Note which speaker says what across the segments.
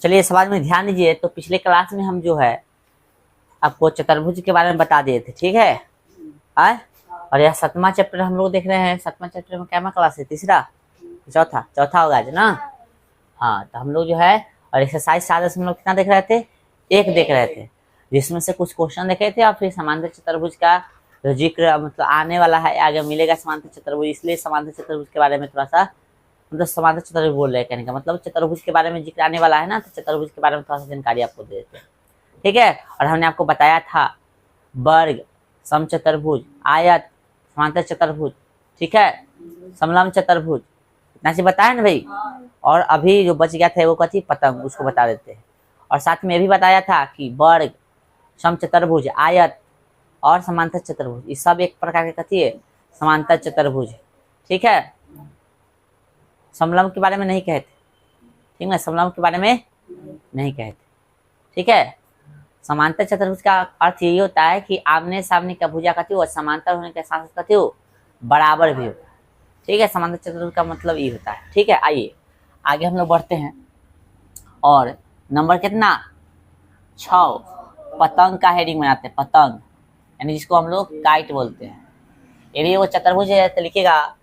Speaker 1: चलिए सवाल में ध्यान दीजिए। तो पिछले क्लास में हम जो है आपको चतुर्भुज के बारे में बता दिए थे, ठीक है। आए और यह 7वां चैप्टर हम लोग देख रहे हैं। 7वां चैप्टर में क्या क्लास है? तीसरा, चौथा होगा आज ना। हाँ, तो हम लोग जो है और एक्सरसाइज 7 कितना देख रहे थे? 1 देख रहे थे, जिसमें से कुछ क्वेश्चन देखे थे और फिर समांतर चतुर्भुज का जो जिक्र मतलब आने वाला है, आगे मिलेगा समांतर चतुर्भुज, इसलिए समांतर चतुर्भुज के बारे में थोड़ा सा मतलब समांतर चतुर्भुज बोल रहे हैं, कहने का मतलब चतुर्भुज के बारे में जिक्र आने वाला है ना, तो चतुर्भुज के बारे में थोड़ा सा जानकारी आपको दे देते हैं, ठीक है। और हमने आपको बताया था वर्ग, समचतुर्भुज, आयत, समांतर चतुर्भुज, ठीक है, समलंब चतुर्भुज, इतना से बताया ना भाई। और अभी जो बच गया था वो कथी? पतंग, उसको बता देते हैं। और साथ में ये भी बताया था कि वर्ग, समचतुर्भुज, आयत और समांतर चतुर्भुज, ये सब एक प्रकार के कथी है? समांतर चतुर्भुज, ठीक है। समलंब के बारे में नहीं कहते, ठीक है, समलंब के बारे में नहीं कहते, ठीक है। समांतर चतुर्भुज का अर्थ यही होता है कि आमने सामने का भुजा कथी हो, समांतर होने के साथ कथी हो, बराबर भी हो, ठीक है। समांतर चतुर्भुज का मतलब ये होता है, ठीक है। आइए आगे हम लोग बढ़ते हैं। और नंबर कितना? 6 पतंग का हेडिंग बनाते हैं, पतंग यानी जिसको हम लोग काइट बोलते हैं। यदि वो चतुर्भुज है तो लिखिएगा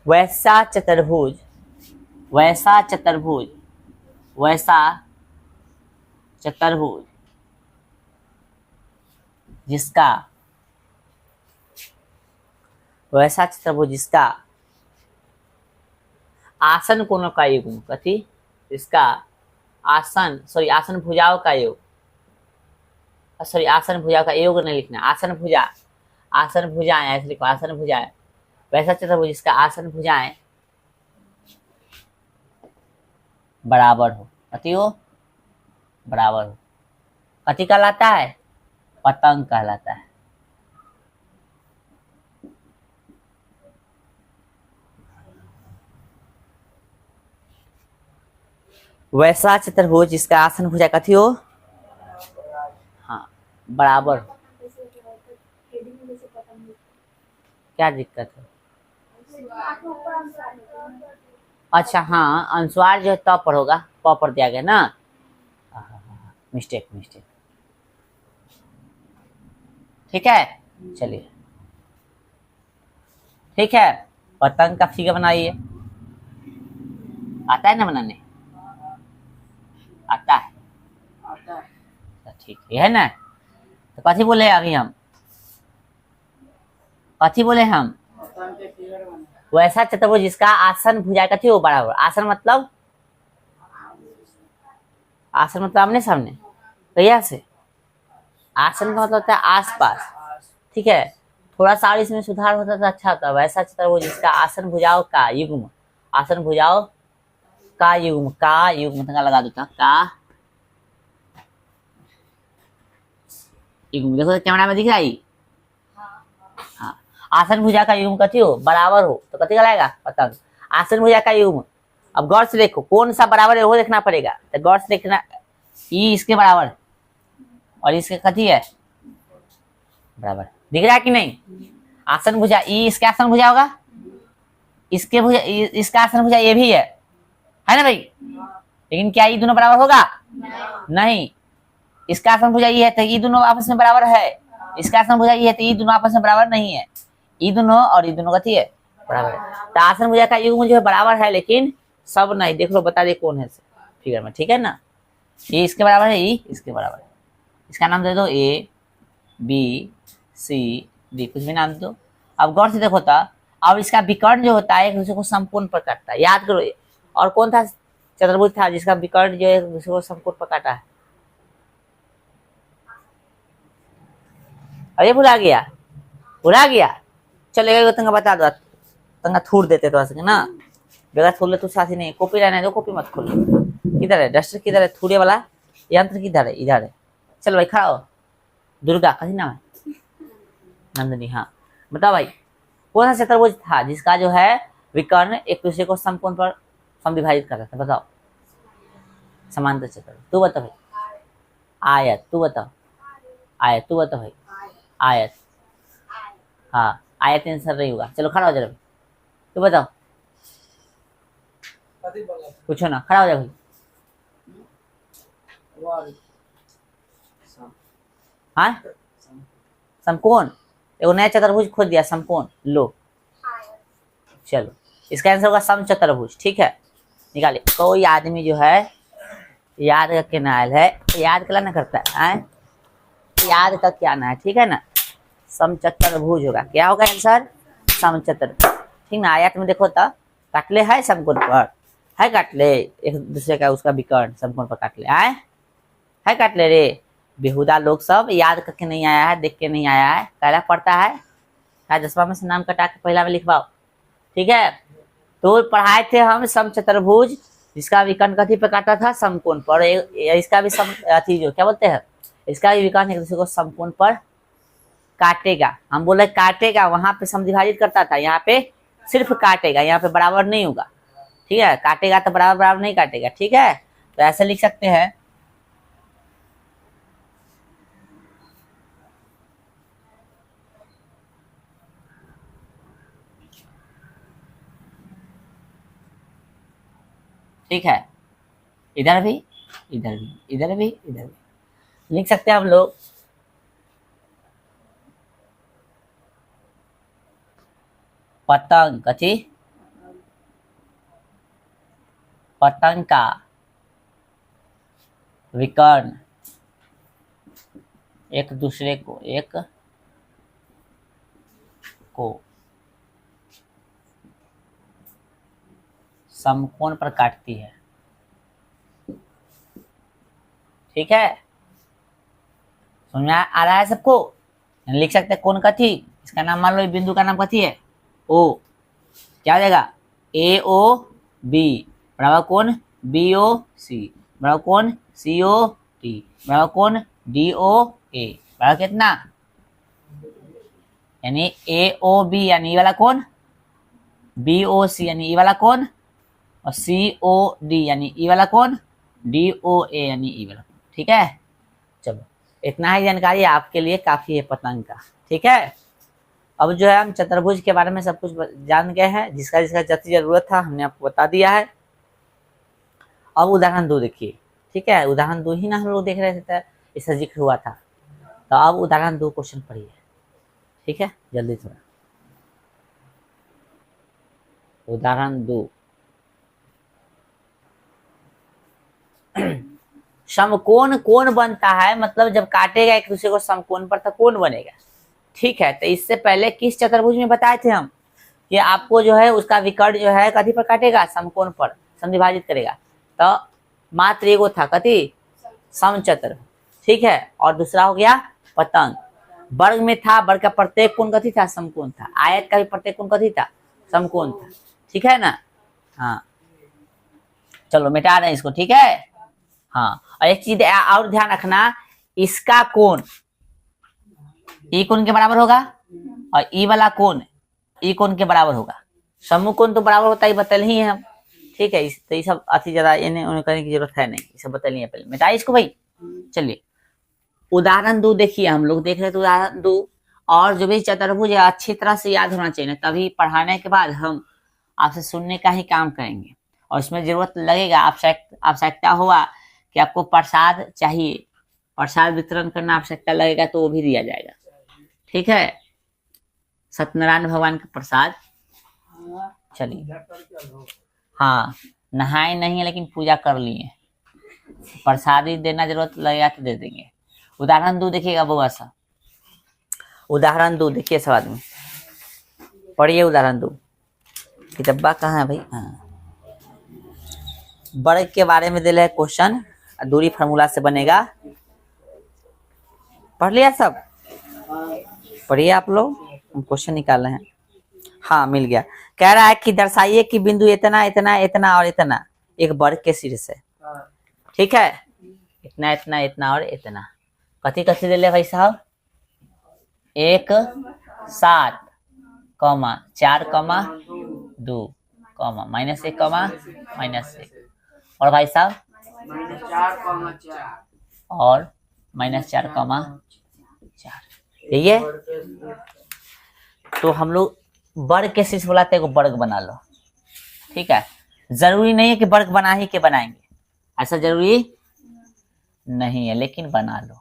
Speaker 1: वैसा चतुर्भुज, वैसा चतुर्भुज, वैसा चतुर्भुज जिसका, वैसा चतुर्भुज जिसका आसन कोणों का योग, कथी? इसका आसन आसन भुजाओं का योग, आसन भुजाओं का योग नहीं लिखना, आसन भुजा, आसन भुजाएं ऐसे लिखो, आसन भुजाएं। वैसा चतुर्भुज जिसका आसन भुजाएं बराबर हो, कथी हो? बराबर हो। कथी कहलाता है? पतंग कहलाता है। वैसा चतुर्भुज जिसका आसन भुजा कथी हो? हाँ, बराबर हो। क्या दिक्कत है? अच्छा हाँ, अनुस्वार जो है त पर होगा, प पर दिया गया ना, मिस्टेक, ठीक है। चलिए ठीक है, पतंग का फिगर बनाइए। आता है ना बनाने? आता है, ठीक है ना। तो कथी बोले अभी हम? कथी बोले हम? वैसा चतुर्भुज जिसका आसन भुजा कथी हो, बराबर। आसन मतलब, आसन मतलब आमने सामने, कैया से। आसन का मतलब होता है आसपास, ठीक है। थोड़ा सा और इसमें सुधार होता तो अच्छा होता। वैसा चतुर्भुज जिसका आसन भुजाओं का युग्म, आसन भुजाओं का युग्म, का युग्म लगा देता, का युग्म। देखो कैमरा में दिख रहा है। हाँ, आसन भुजा का युग्म कथी हो, बराबर हो, तो कथी कहलाएगा? पतंग। आसन भुजा का युग्म, अब गौर से देखो कौन सा बराबर है वो देखना पड़ेगा, तो गौर से देखना, ये इसके बराबर और इसके कथी है, बराबर। दिख रहा है कि नहीं? आसन भुजा, ये इसके आसन भुजा होगा, इसके भुजा, इसका आसन भुजा ये भी है ना भाई। लेकिन क्या ये दोनों बराबर होगा? नहीं। इसका आसन भुजा ये है तो ये दोनों आपस में बराबर है, इसका आसन भुजा ये है तो ये दोनों आपस में बराबर नहीं है। ये दोनों और ये दोनों कथी है, बराबर है। तो आसन भुजा का युग्म जो है बराबर है, लेकिन सब नहीं। देख लो, बता दे कौन है फिगर में, ठीक है ना। ये इसके बराबर है, ये इसके बराबर है। इसका नाम दे दो ए बी सी डी, कुछ भी नाम दो। अब गौर से देखो था, अब इसका विकर्ण जो होता है एक दूसरे को संपूर्ण पर काटता है, याद करो। और कौन था चतुर्भुज था जिसका विकर्ण जो है एक दूसरे को संपूर्ण पर काटा है? अरे भुला गया। चलेगा तंगा बता दो, तंगा थूर देते तो ऐसे ना, बेगा थूर ले तो साथी नहीं। कॉपी रहने दो, कॉपी मत खोलो। किधर है डस्टर, किधर है थूरे वाला यंत्र, किधर है? इधर है। चल भाई खड़ा हो। दुर्गा, कथी नाम है? नंदिनी, हाँ। बताओ भाई, कौन सा चतुर्भुज था जिसका जो है विकर्ण एक दूसरे को समकोण पर समविभाजित करता था? बताओ। समांतर चतुर्भुज। तू बता भाई। आयत। तू बताओ। आयत। तू बता भाई। आयत। हाँ, आयत आंसर नहीं होगा। चलो खड़ा हो जरा, तू बताओ। पूछो ना, खड़ा हो जाओ भाई। हाँ, समकोण, एगो नया चतुर्भुज खोज दिया, समकोण लो। चलो, इसका आंसर होगा समचतुर्भुज। ठीक है, निकालिए। कोई आदमी जो है याद करके ना आयल है, याद क्या ना करता है, याद करके आना है, ठीक है ना। समचतुर्भुज होगा, क्या होगा आंसर, समचतुर्भुज। ठीक ना, आयत में देखो तो काटले है समकोण पर, है काटले एक दूसरे का उसका विकर्ण समकोण पर काटले है काटले रे। बेहुदा लोग सब याद करके नहीं आया है, देख के नहीं आया है, पहला पढ़ता है 10वां में से नाम कटा के पहला में लिखवाओ। ठीक है, तो पढ़ाए थे हम समचतुर्भुज, जिसका विकर्ण कथी पे काटा था, समकोण पर। इसका भी सम अथी जो क्या बोलते हैं, इसका भी विकर्ण एक दूसरे को समकोण पर काटेगा। हम बोले काटेगा, वहां पे समद्विभाजित करता था, यहाँ पे सिर्फ काटेगा, यहाँ पे बराबर नहीं होगा। ठीक है, काटेगा तो बराबर बराबर नहीं काटेगा। ठीक है, तो ऐसे लिख सकते हैं, ठीक है, इधर भी इधर भी इधर भी इधर भी लिख सकते हैं हम लोग। पतंग कथी, पतंग का विकर्ण एक दूसरे को समकोण पर काटती है। ठीक है, समझ में आ रहा है सबको। लिख सकते हैं कौन कथी, इसका नाम मान लो, बिंदु का नाम कथी है, ओ। क्या हो जाएगा, ए ओ बी बराबर कौन, बी ओ सी बराबर कौन, सी ओ टी बराबर कौन, डी ओ ए बराबर कितना, यानी ए ओ बी यानी ये वाला कौन, बी ओ सी यानी ये वाला कौन, और सी ओ डी यानी ई वाला कौन, डी ओ ए यानी ई वाला। ठीक है, चलो इतना ही जानकारी आपके लिए काफी है पतंग का। ठीक है, अब जो है हम चतुर्भुज के बारे में सब कुछ जान गए हैं, जिसका जिसका जितनी जरूरत था हमने आपको बता दिया है। अब उदाहरण 2 देखिए। ठीक है, उदाहरण 2 ही ना हम लोग देख रहे थे, इसका जिक्र हुआ था, तो अब उदाहरण 2 क्वेश्चन पढ़िए। ठीक है, जल्दी थोड़ा। उदाहरण 2, समकोण कोण बनता है, मतलब जब काटेगा एक दूसरे को समकोण पर तो कोण बनेगा। ठीक है, तो इससे पहले किस चतुर्भुज में बताए थे हम कि आपको जो है उसका विकर्ण जो है कथी पर काटेगा, समकोण पर समद्विभाजित करेगा। तो मात्र एगो था कथी, समचतुर्भुज। ठीक है, और दूसरा हो गया पतंग। वर्ग में था, वर्ग का प्रत्येक कोण कथी था, समकोण था। आयत का भी प्रत्येक कोण कथी था, समकोण था। ठीक है ना, हाँ चलो मिटा रहे हैं इसको। ठीक है, हाँ, और एक चीज और ध्यान रखना, इसका कोण ई कोण के बराबर होगा, और ई वाला कोण ई कोण के बराबर होगा। समूह कोण तो बराबर होता ही बतल ही है हम। ठीक है, तो ये सब अति ज्यादा इन्हें उन्हें करने की जरूरत है नहीं, ये सब बतल ही है पहले, मिटाइए इसको भाई। चलिए उदाहरण 2 देखिए, हम लोग देख रहे थे उदाहरण 2, और जो भी चतुर्भुज है अच्छी तरह से याद होना चाहिए, तभी पढ़ाने के बाद हम आपसे सुनने का ही काम करेंगे, और इसमें जरूरत लगेगा, आवश्यकता होगा कि आपको प्रसाद चाहिए, प्रसाद वितरण करना आवश्यकता लगेगा तो वो भी दिया जाएगा। ठीक है, सत्यनारायण भगवान का प्रसाद। चलिए, हाँ नहाए नहीं है लेकिन पूजा कर लिए, प्रसाद ही देना जरूरत लगेगा तो दे देंगे। उदाहरण 2 देखिएगा बउआ सा, उदाहरण 2 देखिए सब आदमी पढ़िए। उदाहरण 2 डब्बा कहाँ है भाई, हाँ, वर्ग के बारे में दिले है क्वेश्चन, दूरी फार्मूला से बनेगा। पढ़ लिया सब, पढ़िए आप लोग, हम क्वेश्चन निकाल रहे हैं। हाँ मिल गया, कह रहा है कि दर्शाइए कि बिंदु इतना इतना इतना और इतना एक वर्ग के शीर्ष है। ठीक है, इतना इतना इतना और इतना कथी कथी दिले भाई साहब, 1 7 4 2 -1 -1 और भाई साहब और -4 4, यही है। तो हम लोग वर्ग के शीर्ष बुलाते हैं, वर्ग बना लो। ठीक है, जरूरी नहीं है कि वर्ग बना ही के बनाएंगे, ऐसा जरूरी नहीं है, लेकिन बना लो,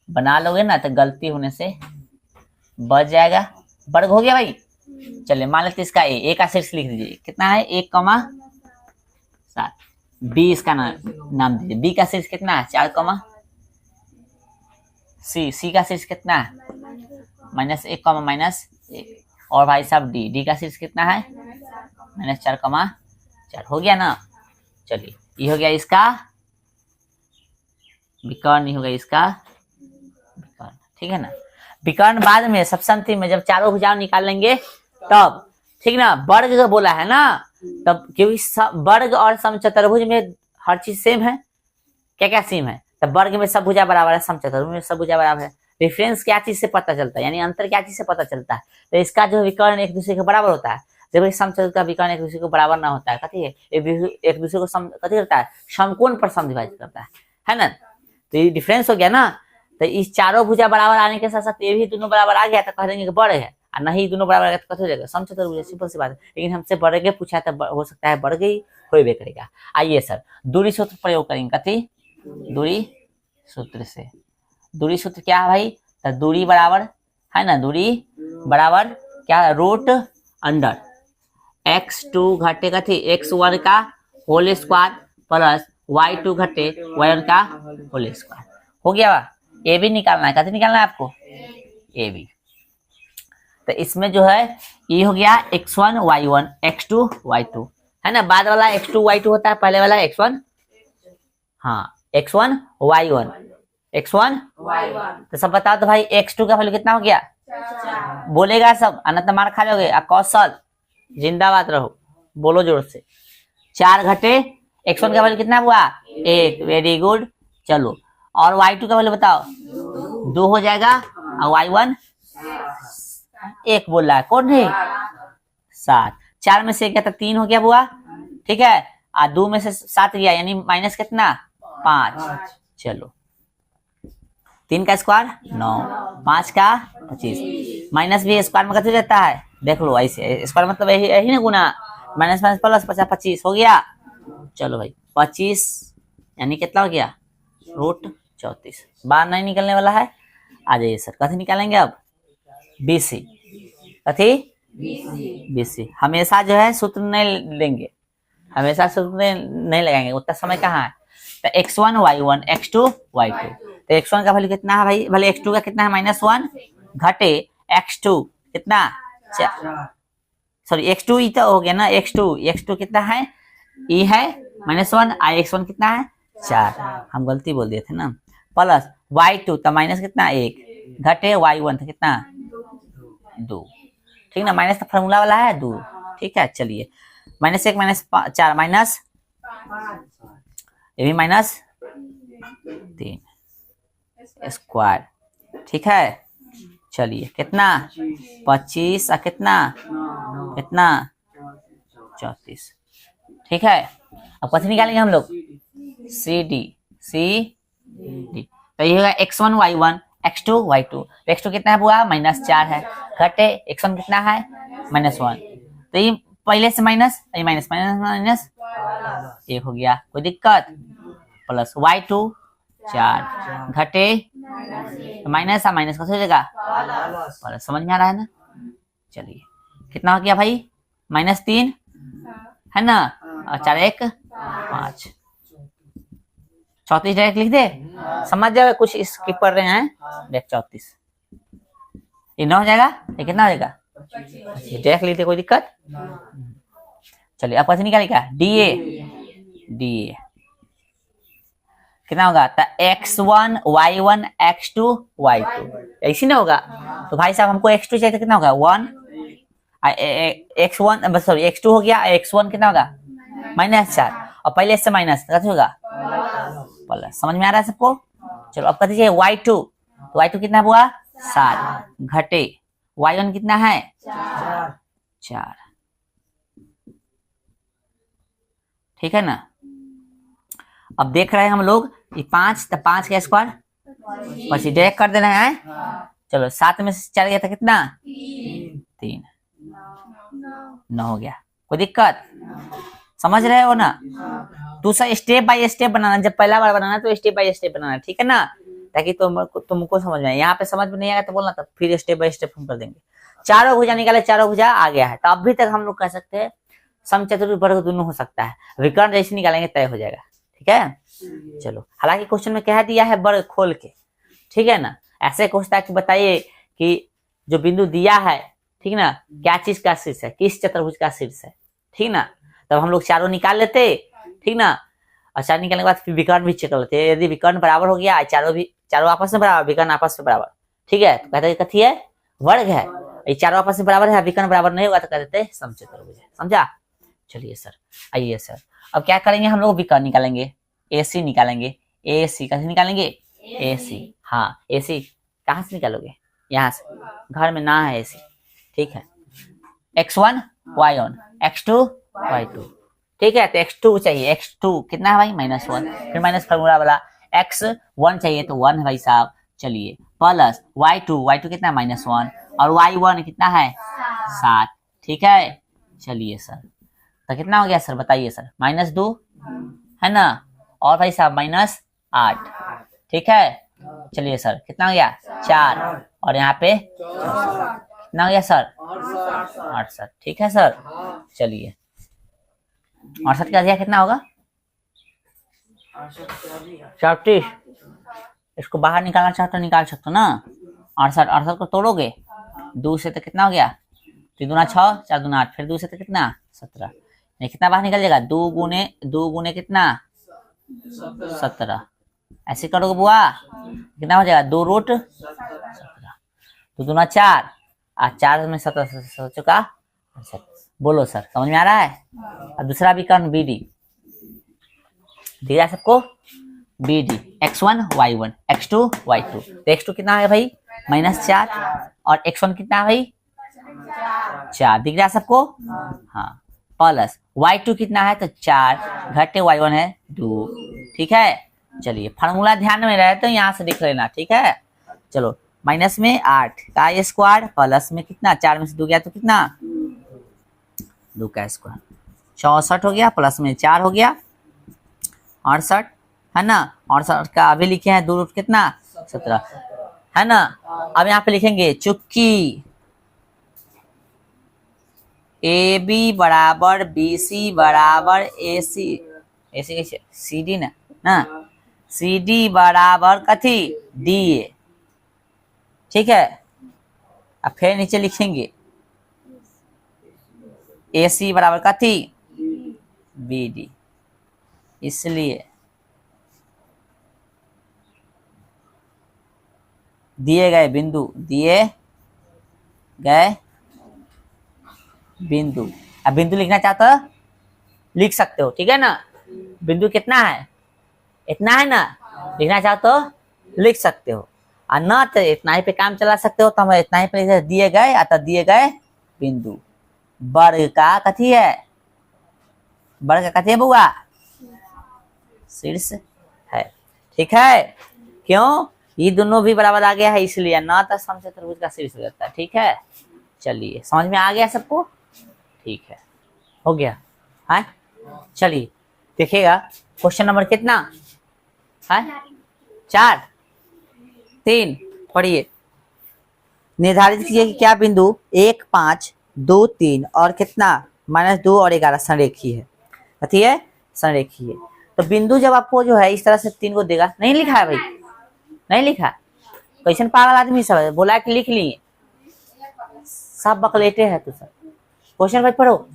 Speaker 1: बना लोगे ना तो गलती होने से बच जाएगा। वर्ग हो गया भाई। चलिए मान लेते इसका ए का शीर्ष लिख दीजिए, कितना है 1,7। बी इसका नाम दीजिए, बी का शीर्ष कितना है 4, सी का शीर्ष कितना है -1, और भाई साहब डी का शीर्ष कितना है -4, हो गया ना। चलिए ये हो गया इसका विकर्ण, हो गया इसका विकर्ण, ठीक है ना। विकर्ण बाद में सबसे अंतिम में जब चारों भुजाएं निकाल लेंगे तब, ठीक ना। वर्ग बोला है ना, तब क्योंकि वर्ग और समचतुर्भुज में हर चीज सेम है, क्या क्या सेम है, तब वर्ग में सब भुजा बराबर है, समचतुर्भुज में सब भुजा बराबर है। डिफरेंस क्या चीज से पता चलता है, यानी अंतर क्या चीज से पता चलता है, तो इसका जो विकर्ण एक दूसरे के बराबर होता है, जब समचतुर्भुज का विकर्ण एक दूसरे को बराबर ना होता है, कथी है एक दूसरे को कथी करता है, समकोण पर समविभाजित करता है ना। तो ये डिफरेंस हो गया ना। तो इस चारों भुजा बराबर आने के साथ साथ ये भी दोनों बराबर आ गया तो कह देंगे कि वर्ग है, और नहीं दोनों बराबर आ गया तो कथी हो जाएगा, समचतुर्भुज। सिंपल सी बात है, लेकिन हमसे वर्ग पूछा तो हो सकता है वर्ग ही होबे करेगा। आइए सर दूरी सूत्र प्रयोग करेंगे, कथी दूरी सूत्र से। दूरी सूत्र क्या है भाई, तो दूरी बराबर है ना, दूरी बराबर क्या, रूट अंडर x2 घटे कथी x1 का होल स्क्वायर प्लस y2 घटे y1 का होल स्क्वायर। हो गया वा, ए भी निकालना है, कथी निकालना है आपको, ए भी। तो इसमें जो है ये हो गया x1 y1 x2 y2 है ना, बाद वाला x2 y2 होता है, पहले वाला x1, हाँ x1 y1 तो सब बताओ तो भाई x2 का वैल्यू कितना हो गया, बोलेगा सब, अनंत मार खा लोगे। कौशल जिंदाबाद रहो, बोलो जोर से। 4 घटे x1 का वैल्यू कितना हुआ 1, वेरी गुड। चलो और y2 का वैल्यू बताओ 2 हो जाएगा, और y1 1 बोल रहा है, कौन है 7। 4 में से क्या था 3 हो गया बुआ, ठीक है, और 2 में से 7 गया, यानी माइनस कितना 5। चलो 3 का स्क्वायर 9, 5 का 25, माइनस भी स्क्वायर में कैसे रहता है, देख लो ऐसे, स्क्वायर मतलब यही ना गुना, माइनस माइनस प्लस 50 25 हो गया। चलो भाई 25 यानी कितना हो गया रूट 34, बाहर नहीं निकलने वाला है। आ जाइए सर, कथी निकालेंगे अब, BC, कथी BC। हमेशा जो है सूत्र नहीं लेंगे, हमेशा सूत्र नहीं लगाएंगे, उतना समय कहाँ है। तो x1 y1 x2 y2, तो x1 का वैल्यू कितना है भाई, भले x2 का कितना है -1 घटे x2 कितना, सॉरी x2 ही तो हो गया ना, x2 कितना है, ये है -1, x1 कितना है 4, हम गलती बोल दिए थे ना, प्लस y2 तो माइनस कितना 1 घटे y1 तो कितना 2, ठीक ना, माइनस तो फॉर्मूला वाला है 2, ठीक है। चलिए -1 -4 माइनस, ये भी -3 स्क्वायर, ठीक है। चलिए कितना 25 और कितना 34, ठीक है। अब कथी निकालेंगे हम लोग, CD। तो ये होगा x1 y1 x2 y2, तो x2 कितना है बुआ -4 है, घटे x1 कितना है -1, तो ये पहले से माइनस, ये माइनस माइनस माइनस 1 हो गया, कोई दिक्कत, प्लस y2 4 घटे माइनस माइनस कैसे हो जाएगा प्लस, समझ में आ रहा है ना। चलिए कितना हो गया भाई -3 है ना, और 4 1 5, 34 डायरेक्ट लिख दे, समझ जाओ, कुछ स्किप कर रहे हैं, देख 34 ये 9 हो जाएगा, ये कितना हो जाएगा डायरेक्ट लिख दे, कोई दिक्कत। चलिए अब कैसे निकालेगा, DA कितना होगा, तो x1 y1 x2 y2 ऐसी ना होगा, तो भाई साहब हमको x2 चाहिए, कितना होगा 1, x1 सॉरी x2 हो गया, x1 कितना होगा -4, और पहले से माइनस कैसे होगा प्लस, समझ में आ रहा है सबको। चलो अब कथी चाहिए y2, तो y2 कितना हुआ 7 घटे y1 कितना है 4, ठीक है ना। अब देख रहे हैं हम लोग ये 5, तो 5 का स्क्वायर बस डायरेक्ट कर देना है। चलो 7 में से 4 गया था कितना 3, 9 हो गया, कोई दिक्कत। समझ रहे हो ना? दूसरा स्टेप बाय स्टेप बनाना, जब पहला बार बनाना तो स्टेप बाय स्टेप बनाना, ठीक है ना, ताकि तुमको समझ में आए। यहाँ पे समझ में नहीं आएगा तो बोलना, तब फिर स्टेप बाय स्टेप हम कर देंगे। चारों भुजा निकाले, चारों भुजा आ गया है, तो अभी तक हम लोग कह सकते हैं समचतुर्भुज वर्ग दोनों हो सकता है। विकर्ण जैसे निकालेंगे तय हो जाएगा, ठीक है। चलो, हालांकि क्वेश्चन में कह दिया है वर्ग खोल के, ठीक है ना। ऐसे क्वेश्चन है कि बताइए कि जो बिंदु दिया है, ठीक ना, क्या चीज का शीर्ष है, किस चतुर्भुज का शीर्ष है, ठीक ना। तब हम लोग चारों निकाल लेते, ठीक ना। और चार निकालने के बाद फिर विकर्ण भी चेक कर लेते, यदि विकर्ण बराबर हो गया, चारों आपस में बराबर, विकर्ण आपस में बराबर, ठीक है, तो कहते कथी है, वर्ग है। ये चारों आपस में बराबर है, विकर्ण बराबर नहीं होगा तो कह देते समचतुर्भुज है। समझा? चलिए सर, आइए सर, अब क्या करेंगे हम लोग, विकर्ण निकालेंगे, AC निकालेंगे। AC कैसे निकालेंगे? AC, हाँ AC कहाँ से निकालोगे? यहाँ से, घर में ना है AC, ठीक है। x1 y1 x2 y2, ठीक है। तो x2 चाहिए, x2 कितना है भाई, -1, फिर माइनस फार्मूला वाला, x1 चाहिए तो 1 है भाई साहब। चलिए, प्लस y2 कितना है, -1, और y1 कितना है, 7, ठीक है। चलिए सर, तो कितना हो गया सर, बताइए सर, -2 है ना, और भाई साहब -8, ठीक है। चलिए सर, कितना हो गया, 4, और यहाँ पे कितना हो गया सर, 68, ठीक है सर। चलिए, 68 का दिया कितना होगा, 34। इसको बाहर निकालना चाहते हो निकाल सकते हो ना। 68 को तोड़ोगे 2 से तो कितना हो गया, 3 दूना 6, 4 दूना 8, फिर 2 से तो कितना, 17, कितना बाहर निकल जाएगा, 2 गुने कितना, 17। ऐसे करोगे बुआ, कितना हो जाएगा, 2√17, 2 दूना 4, और 4 में 17 हो चुका। बोलो सर, समझ में आ रहा है? और दूसरा विकर्ण BD दिया सबको, BD x1 y1 x2 y2, तो x2 कितना है भाई, -4, और x1 कितना है भाई, 4, दिख रहा है सबको, हाँ। प्लस y2 कितना है, तो 4 घटे y1 है 2, ठीक है। चलिए, फार्मूला ध्यान में रहे तो यहाँ से देख लेना, ठीक है। चलो, माइनस में 8 का स्क्वायर, प्लस में कितना, 4 में से 2 गया तो कितना, 2 का स्क्वायर, 64 हो गया, प्लस में 4 हो गया, 68 है ना। 68 का अभी लिखे हैं 2 रूट कितना, 17 है ना। अब यहाँ पे लिखेंगे चुक्की AB बराबर BC बराबर AC, कैसे CD ना CD बराबर कथी, DA, ठीक है। अब फिर नीचे लिखेंगे AC बराबर कथी, BD, इसलिए दिए गए बिंदु, अब बिंदु लिखना चाहते हो लिख सकते हो, ठीक है ना। बिंदु कितना है, इतना है ना, लिखना चाहते हो लिख सकते हो, और न तो इतना ही पे काम चला सकते हो, तो हम इतना ही पे दिए गए, अतः दिए गए बिंदु वर्ग का कथी है, वर्ग का कथी है बुआ, शीर्ष है, ठीक है। क्यों, ये दोनों भी बराबर आ गया है, इसलिए ना तो समचतुर्भुज का शीर्ष हो जाता है, ठीक है। चलिए, समझ में आ गया सबको, ठीक है, हो गया है। चलिए देखिएगा, क्वेश्चन नंबर कितना है, 4, 3, पढ़िए। निर्धारित कीजिए कि क्या बिंदु 1, 5, 2, 3 और कितना -2 और 11 संरेखी है, कथी है, संरेखी है। तो बिंदु जब आपको जो है इस तरह से 3 को देगा, नहीं लिखा है भाई, नहीं लिखा, कैसन पागल आदमी सब है, बोला कि लिख लिए, सब बकलेटे है तू सब। क्वेश्चन भाई पढ़ो,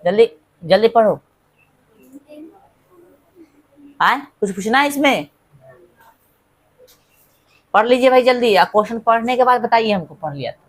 Speaker 1: जल्दी जल्दी पढ़ो, आए कुछ पूछना है इसमें, पढ़ लीजिए भाई जल्दी, क्वेश्चन पढ़ने के बाद बताइए हमको पढ़ लिया तो।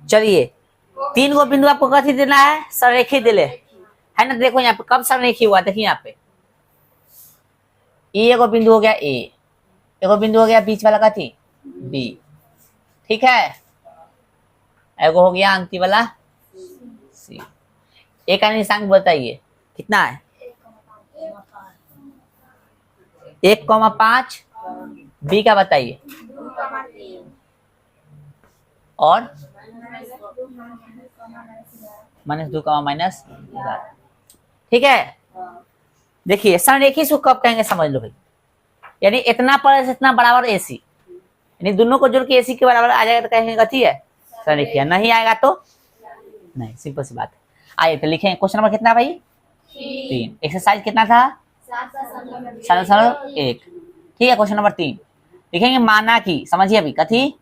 Speaker 1: चलिए, 3 गो बिंदु आपको कथी देना है, संरेखी दिले है ना। देखो यहाँ पे कब संरेखी हुआ, देखिए यहाँ पे एगो बिंदु हो गया A, एगो बिंदु हो गया बीच वाला कथी B, ठीक है एगो हो गया अंतिम वाला सी। ए का निशान बताइए कितना है 1,5। बी का बताइए और -2 -11। ठीक है, देखिए संरेखी सूत्र कब कहेंगे समझ लो भाई, यानी इतना पर इतना बराबर एसी, यानी दोनों को जोड़ के एसी के बराबर आ जाएगा तो कहेंगे कथी है संरेखीय, नहीं आएगा तो नहीं, सिंपल सी बात है। आइए तो लिखेंगे क्वेश्चन नंबर कितना भाई 3। एक्सरसाइज कितना था 7.1। ठीक है, क्वेश्चन नंबर 3 लिखेंगे माना कि, समझिए अभी कथी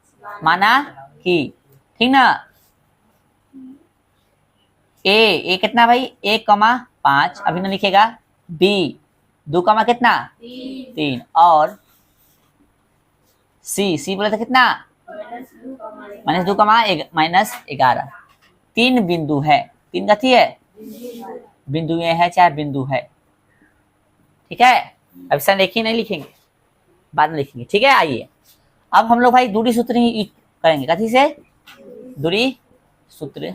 Speaker 1: माना कि, ठीक ना। ए कितना भाई 1,5 अभी ना लिखेगा। बी 2 कितना 3 और सी बोले तो कितना -2 -11। 3 बिंदु है, 3 कथी है बिंदु ये है चाहे बिंदु है। ठीक है, अब संरेखी नहीं लिखेंगे, बाद में लिखेंगे। ठीक है, आइए अब हम लोग भाई दूरी सूत्र ही करेंगे, कथी से दूरी सूत्र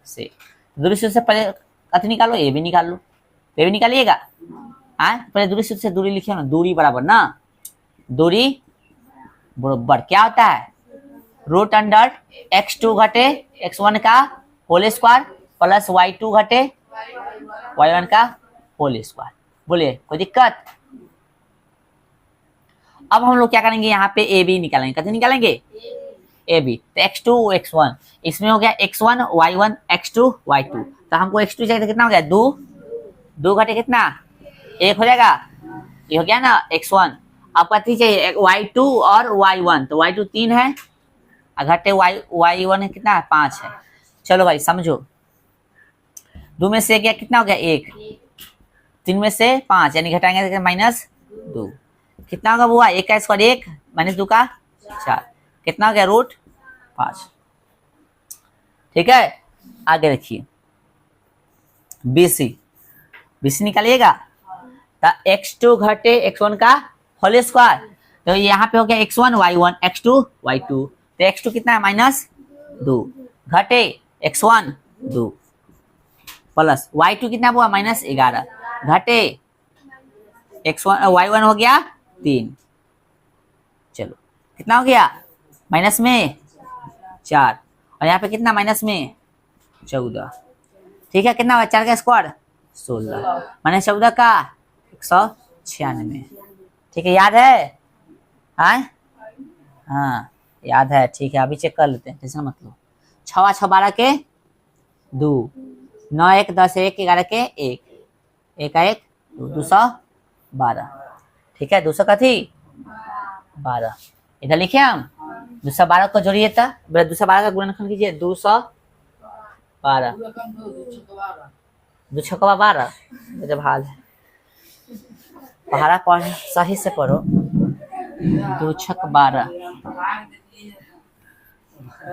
Speaker 1: से। दूरी सूत्र से पहले कथी निकालो ए भी निकाल लो, ए भी निकालिएगा। पहले दूरी सूत्र से दूरी लिखिए ना, दूरी बराबर ना, दूरी बराबर क्या होता है रूट अंडर x2 घटे x1 का होल स्क्वायर प्लस y2 घटे y1 का होल स्क्वायर। बोलिए कोई दिक्कत। अब हम लोग क्या करेंगे यहाँ पे ए बी निकालेंगे, कैसे निकालेंगे ए बी। तो x2 x1 इसमें हो गया x1 y1 x2 y2, तो हमको x2 चाहिए तो कितना हो गया 2 घटे कितना 1 हो जाएगा, ये हो गया ना x1। अब कथी चाहिए y2 और y1, तो y2 3 है घटे y1 कितना है 5 है। चलो भाई समझो, 2 में से गया कितना हो गया 1, 3 में से 5 यानी घटाएंगे -2 कितना होगा बुआ 1 का स्क्वायर 1 -2 का 4 कितना हो गया √5। ठीक है, आगे देखिए BC निकालिएगा, तो x2 घटे x1 का होल स्क्वायर, तो यहाँ पे हो गया x1 y1 x2 y2, तो x2 कितना है -2 घटे x1 2 प्लस y2 कितना हुआ -11 घटे x1 y1 हो गया 3। चलो कितना हो गया माइनस में 4 और यहाँ पे कितना माइनस में 14। ठीक है, कितना हुआ 4 का स्क्वायर 16 -14 का 196। ठीक है, याद है हाँ याद है। ठीक है, अभी चेक कर लेते हैं, टेंशन मत लो। 6 6 12 के 2 9 1 10 1 11 के 1 1 1 212। ठीक है, 200 का थी 12 इधर लिखे हम 212 को जोड़िए था, 212 का गुणनखंड कीजिए 212 2 6 12 जब हाल है पहाड़ा पढ़ सही से पढ़ो 2 6 12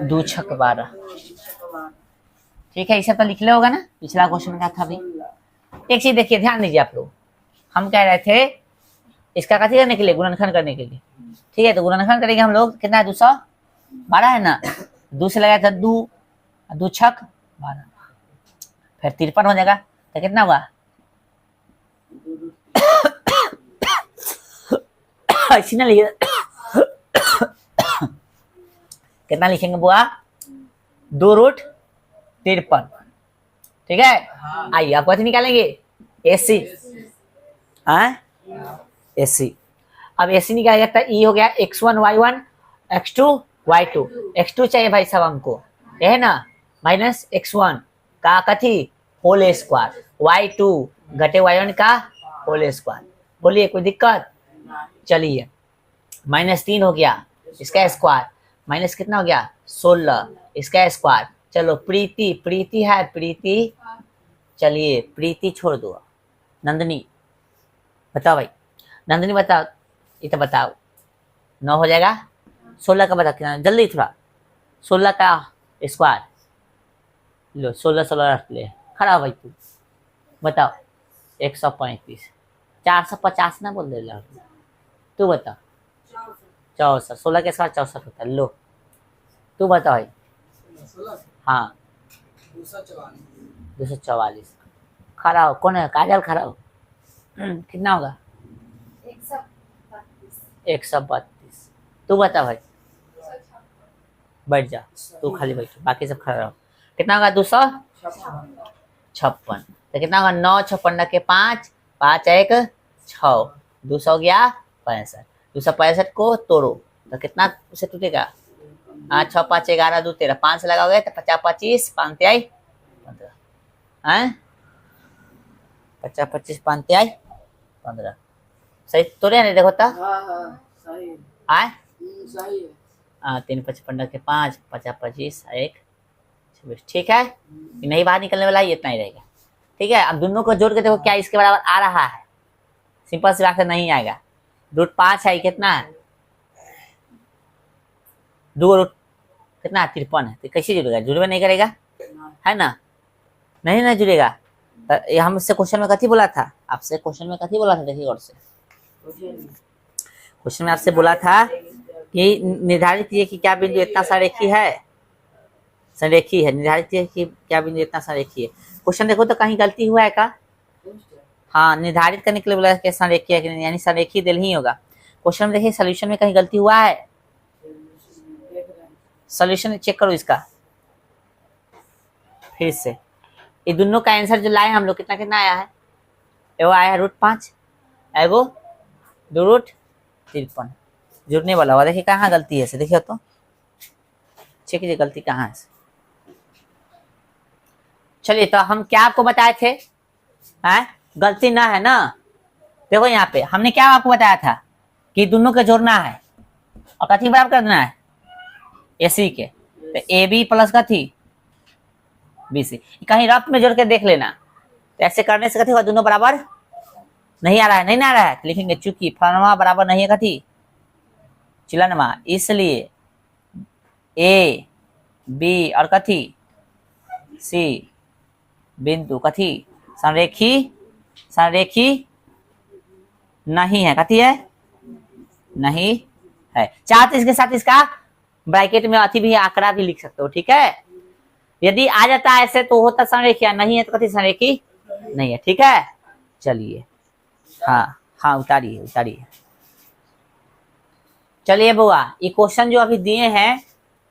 Speaker 1: 2 6 12। ठीक है, इसे तो लिख ले होगा ना, पिछला क्वेश्चन का था भी। एक चीज देखिए ध्यान दीजिए आप लोग, हम कह रहे थे इसका कथी करने के लिए गुणनखंड करने के लिए। ठीक है, तो गुणनखंड करेंगे हम लोग कितना है 212 है ना, 2 से लगाया था 2 2 6 12 फिर 53 हो जाएगा, तो कितना हुआ ऐसी ना लिखे कितना लिखेंगे बुआ 2√53। ठीक है, आइए आप कथी निकालेंगे एसी एसी। अब एसी निकाला जाता है, ई हो गया x1 y1 x2 y2। x2 चाहिए भाई साहब हमको, ये है ना -x1 का कथी होल स्क्वायर y2 घटे y1 का होल स्क्वायर। बोलिए कोई दिक्कत। चलिए -3 हो गया इसका स्क्वायर, माइनस कितना हो गया 16 इसका स्क्वायर। चलो प्रीति है प्रीति, चलिए प्रीति छोड़ दो, नंदनी बताओ भाई, नंदनी बताओ, ये तो बताओ 9 हो जाएगा 16 का बता कितना जल्दी थोड़ा, 16 का स्क्वायर लो 16 रख ले खड़ा भाई तू बताओ 135 450 ना बोल दे तू बता 64 16 के साथ 64 होता है। लो तू बता भाई हाँ 244। खड़ा हो, कौन है? काजल खड़ा हो। कितना होगा? 132। तू बता भाई, बैठ जा, तू खाली बैठ, बाकी सब खड़ा रहो। कितना होगा? 256। तो कितना होगा? 9 56 के 5, 5 1 6, 200 गया 65। 265 को तोड़ो तो कितना उसे टूटेगा? 8 6 5 11 2 13, 5 से लगाओगे तो 50 25 5 आई 15। 50 25 5 आई 15। सही तोड़े नहीं? देखो तो आए 3 55 के 5, 50 25 1 26। ठीक है, नहीं बाहर निकलने वाला है, इतना ही रहेगा। ठीक है, अब दोनों को जोड़ के देखो क्या इसके बराबर आ रहा है। सिंपल सी बात है, नहीं आएगा। √5 है, कितना है? 2 रूट कितना है? 53 है। तो कैसे जुड़ेगा? जुड़वे नहीं करेगा, है ना? नहीं ना जुड़ेगा। तो ये हमसे क्वेश्चन में कथी बोला था? आपसे क्वेश्चन में कथी बोला था? देखिए और से क्वेश्चन में आपसे बोला था कि निर्धारित कीजिए कि क्या बिंदु इतना संरेखी है, संरेखी है। निर्धारित कीजिए कि क्या बिंदु इतना संरेखी है। क्वेश्चन देखो तो कहीं गलती हुआ है का? हाँ, निर्धारित करने के लिए बोला कि संरेखी है कि नहीं, यानी संरेखी दिल ही होगा। क्वेश्चन में देखिए सोल्यूशन में कहीं गलती हुआ है? सोल्यूशन चेक करो इसका फिर से। ये दोनों का आंसर जो लाए हम लोग, कितना कितना आया है? एगो आया है √5, एगो 2√53। जुड़ने वाला हुआ। देखिए कहाँ गलती है, देखिए तो चेक कीजिए गलती कहाँ है। चलिए, तो हम क्या आपको बताए थे? गलती ना है ना? देखो यहाँ पे हमने क्या आपको बताया था कि दोनों को जोड़ना है और कथी बराबर कर देना है? AC के। तो AB प्लस कथी? BC। कहीं रफ में जोड़ के देख लेना। तो ऐसे करने से कथी होगा? दोनों बराबर नहीं आ रहा है, नहीं ना आ रहा है, लिखेंगे चूंकि फलनवा बराबर नहीं है कथी? चिलनवा, इसलिए A B और कथी? C बिंदु कथी? संरेखी, संरेखी नहीं है। कथी है? नहीं है। चाहते इसके साथ इसका ब्रैकेट में अति भी आंकड़ा भी लिख सकते हो। ठीक है, यदि आ जाता है ऐसे तो होता संरेखी, नहीं है तो कथी? संरेखी नहीं है। ठीक है, चलिए हाँ हाँ उतारिए उतारिए। चलिए बुआ, ये क्वेश्चन जो अभी दिए हैं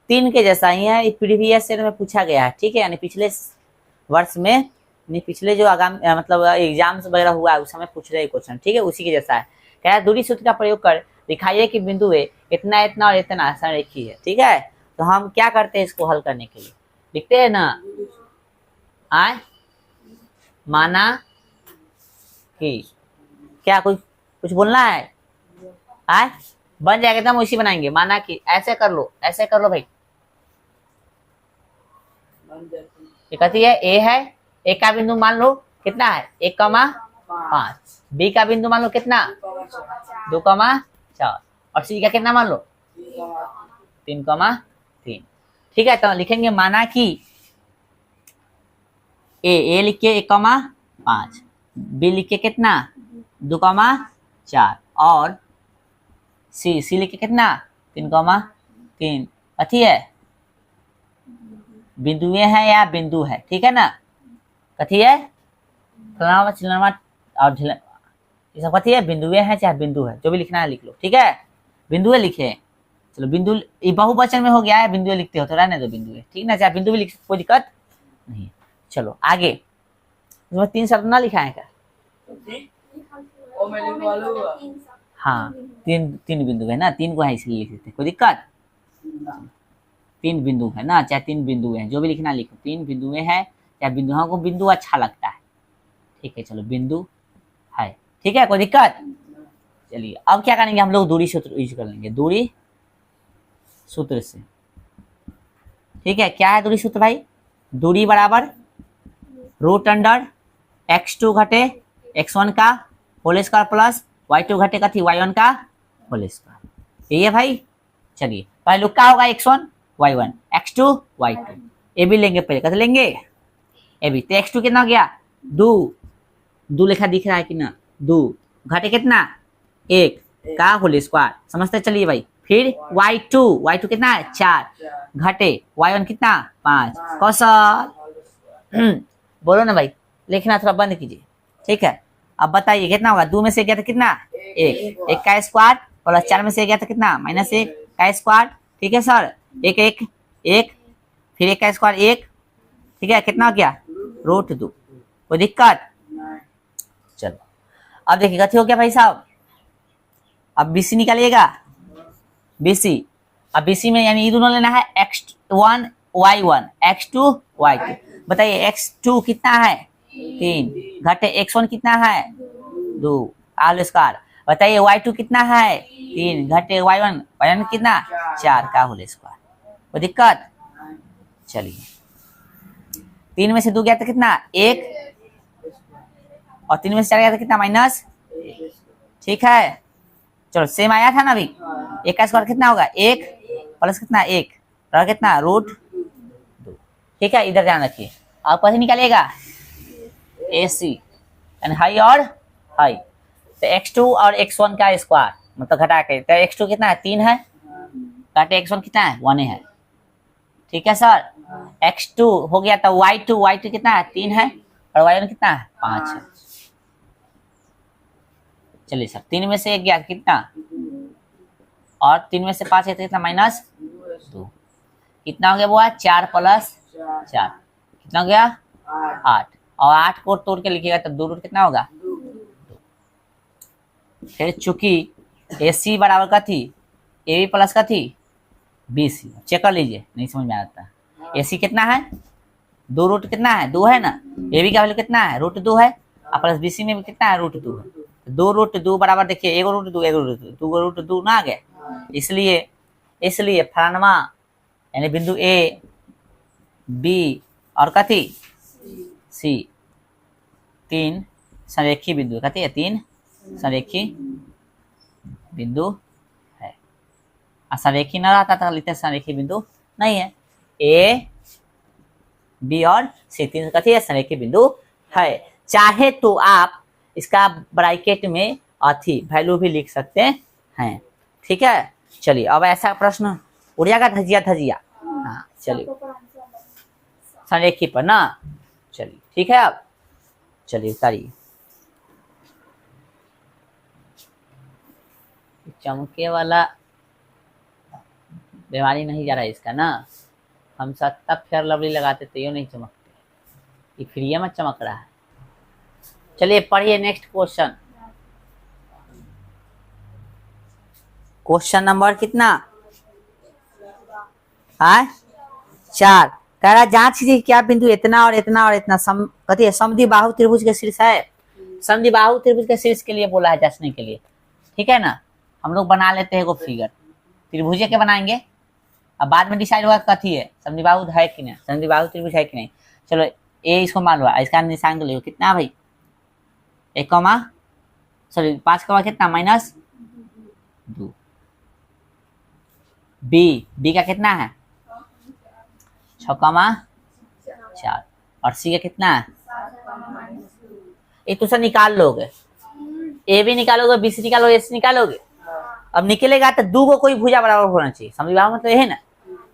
Speaker 1: 3 के जैसा ही है, प्रीवियस ईयर में पूछा गया है। ठीक है, यानी पिछले वर्ष में, पिछले जो आगामी मतलब एग्जाम्स वगैरह हुआ है उस समय पूछ रहे क्वेश्चन। ठीक है, उसी के जैसा है। कह रहा है दूरी सूत्र का प्रयोग कर दिखाइए कि बिंदु ए इतना इतना और इतना संरेखी है। ठीक है, तो हम क्या करते हैं इसको हल करने के लिए? लिखते हैं ना, माना कि क्या कुछ बोलना है? बन जाएगा तो हम उसी बनाएंगे। माना कि ऐसे कर लो, ऐसे कर लो भाई। ये कथी है? ए है। ए का बिंदु मान लो कितना है? 1,5। बी का बिंदु मान लो कितना? 2,4। और सी का कितना मान लो? 3,3। ठीक है, तो लिखेंगे माना कि ए लिखिए 1,5, बी लिखिए कितना? 2,4 और सी लिखिए कितना? 3,3। कथी है? बिंदुए है या बिंदु है? ठीक है ना? कथी है? फलाना चिलनवा और ये सब कथी है? बिंदुए है चाहे बिंदु है, जो भी लिखना है लिख लो। ठीक है, बिंदुए लिखे। चलो बिंदु, ये बहुवचन में हो गया है, बिंदुए लिखते हो तो रहने दो बिंदुए। ठीक ना, चाहे बिंदु भी लिख, कोई दिक्कत नहीं। चलो आगे, इसमें 3 शब्द ना लिखा है क्या? हाँ, तीन बिंदु है ना, 3 को है इसलिए लिख देते, कोई दिक्कत? 3 बिंदु है ना, चाहे 3 बिंदु है, जो भी लिखना लिखो। 3 बिंदुए है चाहे बिंदु को बिंदु अच्छा लगता है। ठीक है, चलो बिंदु है। ठीक है, कोई दिक्कत? चलिए अब क्या करेंगे हम लोग? दूरी सूत्र यूज कर लेंगे, दूरी सूत्र से। ठीक है, क्या है दूरी सूत्र भाई? दूरी बराबर √अंडर x2 घटे x1 का होल स्क्वायर प्लस y2 घटे कथी? y1 का होल स्क्वायर। यही है भाई। चलिए पहले लोग क्या होगा? x1 y1, x2 y2। ए भी लेंगे पहले, कैसे लेंगे? ए भी। तो x2 कितना हो गया? 2 लिखा दिख रहा है कि ना? 2 घटे कितना? 1 का होल स्क्वायर। समझते चलिए भाई, फिर y2 कितना है 4 घटे y1 कितना 5 कौशल बोलो ना भाई, लिखना थोड़ा बंद कीजिए, ठीक है। अब बताइए कितना होगा, 2 में से गया था कितना 1 का स्क्वायर प्लस 4 में से गया था कितना -1 का स्क्वायर, ठीक है सर। 1 1 1 फिर 1 का स्क्वायर 1, ठीक है, कितना हो गया √2, कोई दिक्कत। चलो अब देखिए कथी हो गया भाई साहब, अब BC निकालिएगा, BC। अब BC में यानी ये दोनों लेना है x1 y1 x2 y2। बताइए x2 कितना है 3 घटे x1 कितना है 2 आल स्क्वायर। बताइए y2 कितना है 3 घटे y1 कितना 4 का होल स्क्वायर, कोई दिक्कत। चलिए 3 में से 2 गया था कितना 1 और 3 में से 4 गया था कितना -, ठीक है। चलो सेम आया था ना अभी, 1 का स्क्वायर कितना होगा 1 प्लस कितना 1 और कितना √2, ठीक है। इधर ध्यान रखिए, आप कैसे निकालिएगा AC यानी हाई और हाई, तो x2 और x1 का स्क्वायर मतलब घटा के, तो x2 कितना है 3 है घटे x1 कितना है 1 है, ठीक है सर। x2 हो गया तो y2 कितना है 3 है और y1 कितना है 5 है। चलिए सर 3 में से 1 गया कितना और 3 में से 5 है तो कितना -2, कितना हो गया वो 4 + 4 कितना हो गया 8 और 8 को तोड़ के लिखिएगा तो 2 रूट कितना होगा 2। फिर चूंकि AC बराबर का थी AB प्लस का थी BC, चेक कर लीजिए नहीं समझ में आता। AC कितना है 2 रूट कितना है 2 है ना, AB का वैल्यू कितना है √2 है और प्लस BC में भी कितना है √2 है, 2 √2 बराबर देखिए 1 √2 1 √2 2 √2 ना आ गए, इसलिए फलानमा यानी बिंदु A B और कथी C 3 संरेखी बिंदु, कथी है 3 संरेखी बिंदु है। संरेखी न रहता तो लिखते संरेखी बिंदु नहीं है, A B और C 3 कथी है संरेखी बिंदु है। चाहे तो आप इसका ब्रैकेट में अथी वैल्यू भी लिख सकते हैं, ठीक है। चलिए अब ऐसा प्रश्न उड़ जाएगा धजिया, हाँ चलिए संरेखी पर ना, चलिए ठीक है। अब चलिए उतारिए, चमके वाला बीमारी नहीं जा रहा है इसका ना, हम सब फेयर लवली लगाते तो ये नहीं चमकते, ये फ्री में चमक रहा है। चलिए पढ़िए नेक्स्ट क्वेश्चन, क्वेश्चन नंबर कितना 4 कह रहा जांच कीजिए क्या बिंदु इतना और इतना और इतना कथी है समद्वि बाहु त्रिभुज के शीर्ष है। समद्वि बाहु त्रिभुज के शीर्ष के लिए बोला है जांचने के लिए, ठीक है ना। हम लोग बना लेते हैं वो फिगर, त्रिभुज के बनाएंगे, अब बाद में डिसाइड होगा कथी है समद्वि बाहु है कि नहीं, समद्वि बाहु त्रिभुज है कि नहीं। चलो ए इसको मान लो, इसका निशान को ले कितना भाई 1 सॉरी 5 कितना -2, बी का कितना है 6 4 और सी का कितना है, ये तो सर निकाल लोगे, ए भी निकालोगे BC निकालोगे AC निकालोगे। अब निकलेगा तो 2 को कोई भुजा बराबर होना चाहिए, समझ में मतलब ये है ना,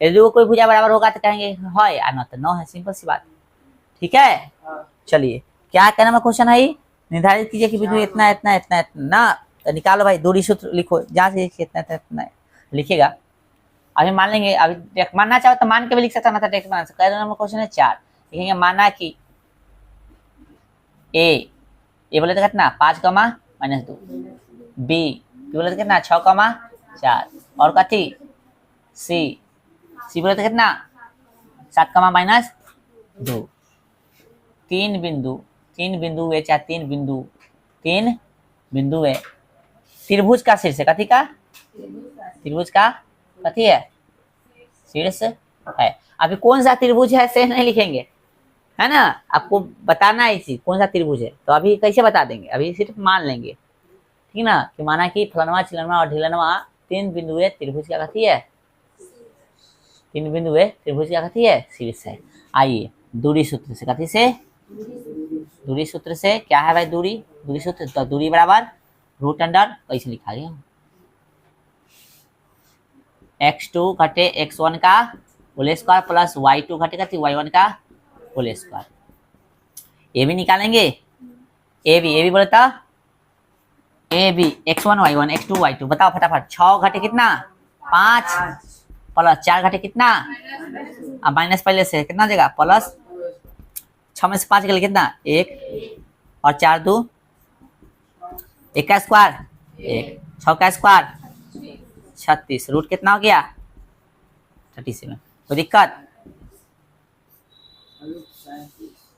Speaker 1: यदि 2 को कोई भुजा बराबर होगा तो कहेंगे है या ना तो नो है, सिंपल सी बात, ठीक है। चलिए क्या कहना मैं क्वेश्चन है, निर्धारित कीजिए कि बिंदु इतना इतना इतना इतना ना, तो निकालो भाई दूरी सूत्र लिखो, जहाँ से इतना इतना लिखिएगा। अभी मान लेंगे, अभी मानना चाहो तो मान के भी लिख सकता है, टेक्स्ट मान सकता है। क्वेश्चन है 4 लिखेंगे, माना कि ए बोले तो कितना 5 -2, बी बोले तो कितना 6 4 और कथी सी बोले तो कितना 7 -2। 3 बिंदु है, चाहे 3 बिंदु है त्रिभुज का शीर्ष, कथी का त्रिभुज का कथी है शीर्ष है। अभी कौन सा त्रिभुज है से नहीं लिखेंगे, है ना, आपको बताना है इसी कौन सा त्रिभुज है, तो अभी कैसे बता देंगे, अभी सिर्फ मान लेंगे, ठीक ना, कि माना कि फलनवा चिलनवा और ढिलनवा 3 बिंदु है त्रिभुज का कथी है, 3 बिंदु है त्रिभुज का कथी है शीर्ष है। आइए दूरी सूत्र से, कथी से दूरी सूत्र से, क्या है भाई दूरी सूत्र, तो दूरी बराबर √, कैसे लिखा गया x2 घटे x1 का होल स्क्वायर प्लस y2 घटेगा तो y1 का होल स्क्वायर। ये भी निकालेंगे, ए भी बोलता A B x1 y1 x2 y2। बताओ फटाफट, 6 घटे कितना 5 प्लस 4 घटे कितना, अब माइनस पहले से कितना देगा प्लस 6 में से 5 के लिए कितना 1 और 4 2 1 का स्क्वायर 1 6 का स्क्वायर 36 रूट कितना हो गया 37। कोई दिक्कत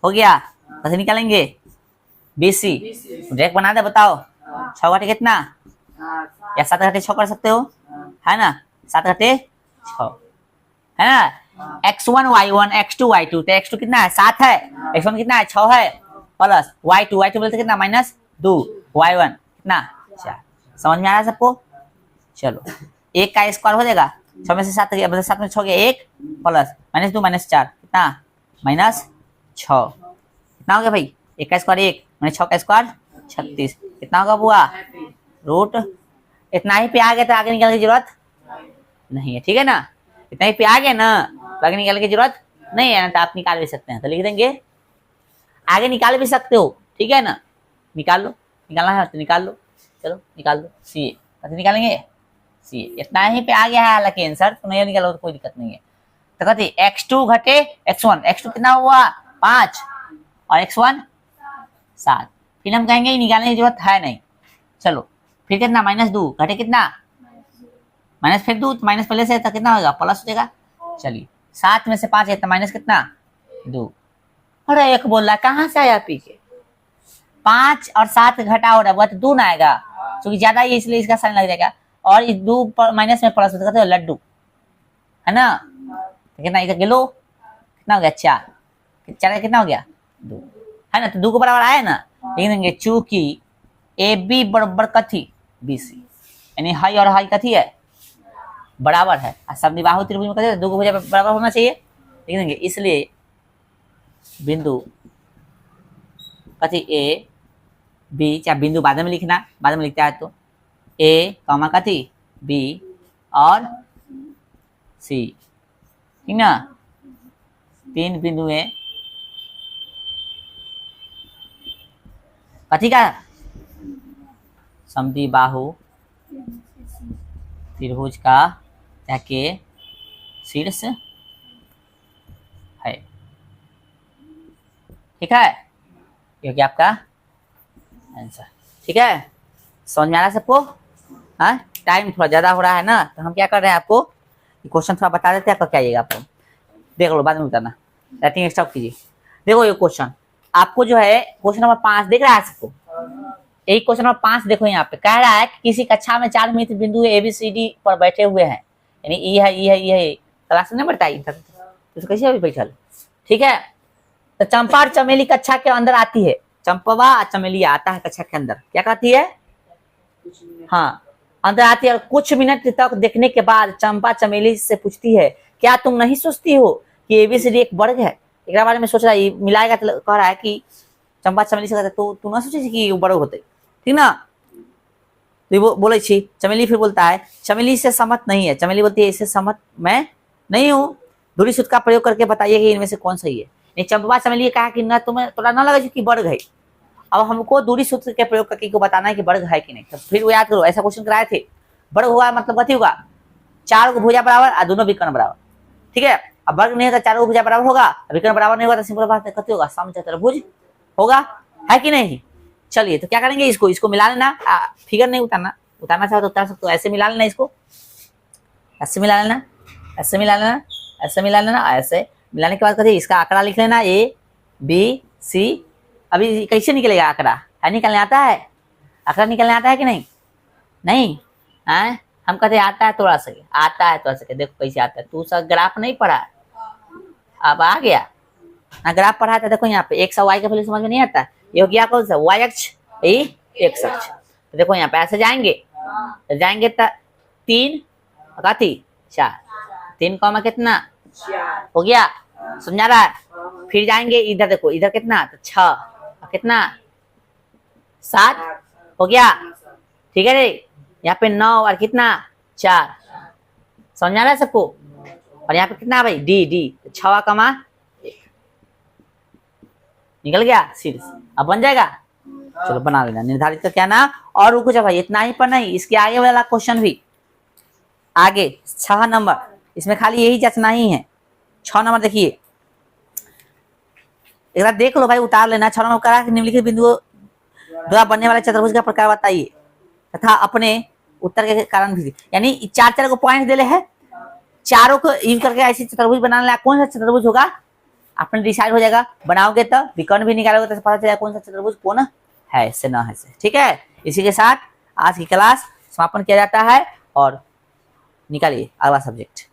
Speaker 1: हो गया? कैसे निकालेंगे BC डायरेक्ट बना दे। बताओ 6 घटे कितना या 7 घटे 6 कर सकते हो है ना, 7 घटे 6 है ना। x1 y1 x2 y2 तो x2 कितना है 7 है, x1 कितना है 6 है प्लस y2 बोलते कितना -2 y1 कितना 4। समझ में आ रहा है सबको? चलो 1 का स्क्वायर हो जाएगा 6 में से 7 गया, मतलब 7 में 6 गया 1 प्लस -2 -4 कितना -6 कितना हो गया भाई 1 का स्क्वायर 1 मैंने 6 का स्क्वायर 36 कितना होगा बुआ रूट। इतना ही पे आ गया तो आगे निकालने की जरूरत नहीं है, ठीक है ना। इतना ही पे आ गया ना तो आगे निकालने की जरूरत नहीं है ना, तो आप निकाल भी सकते हैं। तो लिख देंगे आगे निकाल भी सकते हो, ठीक है ना। निकाल लो, निकालना है तो निकाल लो, चलो निकाल लो। सी कैसे निकालेंगे सी, इतना ही पे आ गया है हालांकि आंसर, तो नहीं निकालो तो कोई दिक्कत नहीं है। तो कहते x2 घटे x1, x2 कितना हुआ 5 और x1 7। फिर हम कहेंगे निकालने की जरूरत है नहीं। चलो फिर कितना -2 घटे कितना माइनस, फिर 2 माइनस पहले से तो कितना होगा प्लस हो जाएगा। चलिए 7 में से 5 है तो माइनस कितना 2। अरे एक बोल रहा कहाँ से आया पीछे 5 और 7 घटा हो रहा है तो 2 ना आएगा क्योंकि ज्यादा ही इसलिए इसका साइन लग जाएगा। और इस 2 माइनस में प्लस होता है लड्डू है ना। तो कितना इधर गिलो कितना हो गया 4 का कितना हो गया 2 है ना। तो 2 को बराबर आया ना, लिख देंगे चूंकि ए बी बराबर कथी BC, यानी हाई और हाई कथी है बराबर है। समद्विबाहु त्रिभुज में कथी 2 को भुजा बराबर होना चाहिए, लिख देंगे इसलिए बिंदु कथी ए बी, चाहे बिंदु बाद में लिखना, बाद में लिखता है तो ए कॉमा कथी बी और सी, ठीक ना। 3 बिंदु है कथी का समद्विबाहु त्रिभुज का जाके शीर्ष है, ठीक है। ये क्या आपका आंसर, ठीक है। समझ में आ रहा है सबको? हाँ टाइम थोड़ा ज्यादा हो रहा है ना, तो हम क्या कर रहे हैं आपको क्वेश्चन थोड़ा बता देते हैं, आपका क्या आइएगा आपको देख लो, बाद में बताना। राइटिंग स्टॉप कीजिए। देखो ये क्वेश्चन आपको जो है क्वेश्चन नंबर 5 दिख रहा है सबको, यही क्वेश्चन नंबर 5 देखो यहाँ पे कह रहा है कि किसी कक्षा में 4 मित्र बिंदु ABCD पर बैठे हुए हैं, यानी ई है क्लास में बताई तो कैसे अभी बैठल, ठीक है। तो चंपा और चमेली कक्षा के अंदर आती है, चंपवा और चमेली आता है कक्षा के अंदर, क्या कहती है हाँ अंदर आती है। और कुछ मिनट तक देखने के बाद चंपा चमेली से पूछती है क्या तुम नहीं सोचती हो कि ABCD एक वर्ग है। एक बारे में सोच रहा है मिलाएगा तो कह रहा है कि चंपा चमेली से कहता तो तू ना सोचे कि वर्ग होते, ठीक ना। तो वो बोले छी, चमेली फिर बोलता है चमेली से सहमत नहीं है, चमेली बोलती है इससे सहमत मैं नहीं हूँ, दूरी सूत्र का प्रयोग करके बताइए कि इनमें से कौन सही है। नहीं चंपा चमेली कहा कि ना तुम्हें थोड़ा ना लगा कि वर्ग है, अब हमको दूरी सूत्र के प्रयोग करके को बताना है कि वर्ग है कि नहीं। तो फिर वो याद करो ऐसा क्वेश्चन कराए थे, वर्ग हुआ मतलब कथी होगा 4 को भुजा बराबर और दोनों विकर्ण बराबर, ठीक है। अब वर्ग नहीं होता 4 को भुजा बराबर होगा, विकर्ण बराबर नहीं होगा तो सिंपल बात है कथी होगा समचतुर्भुज होगा, है कि नहीं। चलिए तो क्या करेंगे इसको मिला लेना, फिगर नहीं उतारना चाहो तो उतार सकते हो, ऐसे मिला लेना, इसको ऐसे मिला लेना, ऐसे मिला लेना, ऐसे मिला लेना, ऐसे मिलाने के बाद कथी इसका आंकड़ा लिख लेना ABC। अभी कैसे निकलेगा आंकड़ा है निकलने आता है, आंकड़ा निकलने आता है कि नहीं नहीं है। हम कहते आता है थोड़ा सा, आता है थोड़ा सा, देखो कैसे आता है। तू सब ग्राफ नहीं पढ़ा अब आ गया ना, ग्राफ पढ़ा था देखो यहाँ पे x और y का वैल्यू समझ में नहीं आता, ये हो गया कौन सा y अक्ष x अक्ष। तो देखो यहाँ पे ऐसे जाएंगे तो जाएंगे तो 3 कथी 4, 3 कॉमा कितना हो गया, समझा रहा है। फिर जाएंगे इधर, देखो इधर कितना तो 6 कितना 7 हो गया, ठीक है रे। यहाँ पे 9 और कितना 4, समझ में आ रहा है सबको? और यहाँ पे कितना है भाई, डी डी, 6 कमा 1 निकल गया सीरीज। अब बन जाएगा, चलो बना लेना। निर्धारित का क्या ना, और कुछ है भाई, इतना ही पर नहीं, इसके आगे वाला क्वेश्चन भी, आगे 6 नंबर, इसमें खाली यही जचना ही है। 6 नंबर देखिए, एक बार देख लो भाई, उतार लेना। 6 नंबर करा, निम्नलिखित बिंदुओं द्वारा बनने वाले चतुर्भुज का प्रकार बताइए तथा अपने उत्तर के कारण भी। यानी 4 को पॉइंट दे ले है, चारों को यूज करके ऐसी चतुर्भुज बनाने लगा। कौन सा चतुर्भुज होगा आपने डिसाइड हो जाएगा, बनाओगे तो विकर्ण भी निकालोगे तो पता चलेगा कौन सा चतुर्भुज कौन है से ना है से। ठीक है, इसी के साथ आज की क्लास समापन किया जाता है और निकालिए अगला सब्जेक्ट।